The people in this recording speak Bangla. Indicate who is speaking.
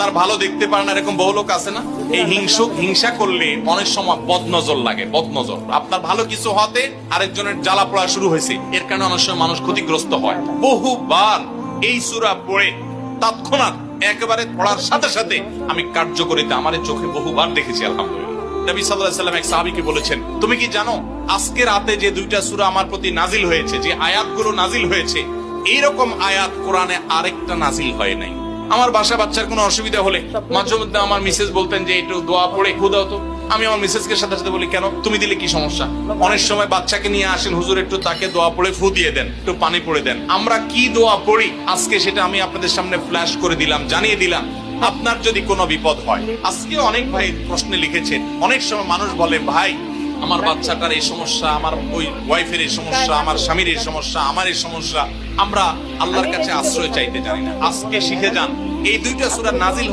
Speaker 1: তার ভালো দেখতে পারে না, এরকম বহু লোক আছে না? এই হিংসা করলে অনেক সময় বদনজর লাগে, বদনজর। আপনার ভালো কিছু হতে আরেকজনের জ্বালা পড়া শুরু হয়েছে, এর কারণে অনেক সময় মানুষ ক্ষতিগ্রস্ত হয়। বহুবার এই সূরা পড়ে তৎক্ষণাৎ একেবারে পড়ার সাথে সাথে আমি কার্যকরিতা আমার চোখে বহুবার দেখেছি। আলহামদুলিল্লাহ। নবী সাল্লাল্লাহু আলাইহি ওয়াসাল্লাম এক সাহাবীকে বলেছেন, তুমি কি জানো আজকে রাতে যে দুইটা সূরা আমার প্রতি নাজিল হয়েছে, যে আয়াতগুলো নাজিল হয়েছে, এইরকম আয়াত কোরআনে আরেকটা নাজিল হয় নাই। আমার বাসা বাচ্চার কোনো অসুবিধা হলে মাঝে মধ্যে আমার মিসেস বলতেন যে একটু দোয়া পড়ে খুদাও তো। আমি আমার মিসেসকে সাথে সাথে বলি, কেন, তুমি দিলে কি সমস্যা? অনেক সময় বাচ্চাকে নিয়ে আসেন, হুজুর একটু তাকে দোয়া পড়ে ফু দিয়ে দেন, একটু পানি পড়ে দেন। আমরা কি দোয়া পড়ি আজকে সেটা আমি আপনাদের সামনে ফ্ল্যাশ করে দিলাম, জানিয়ে দিলাম। আপনার যদি কোনো বিপদ হয়, আজকে অনেক ভাই প্রশ্নে লিখেছেন, অনেক সময় মানুষ বলে, ভাই আমার বাচ্চাটার এই সমস্যা, আমার ওই ওয়াইফের এই সমস্যা, আমার স্বামীর এই সমস্যা, আমার এই সমস্যা, আমরা আল্লাহর কাছে আশ্রয় চাইতে জানি না। আজকে শিখে যান, এই দুইটা সূরা নাজিল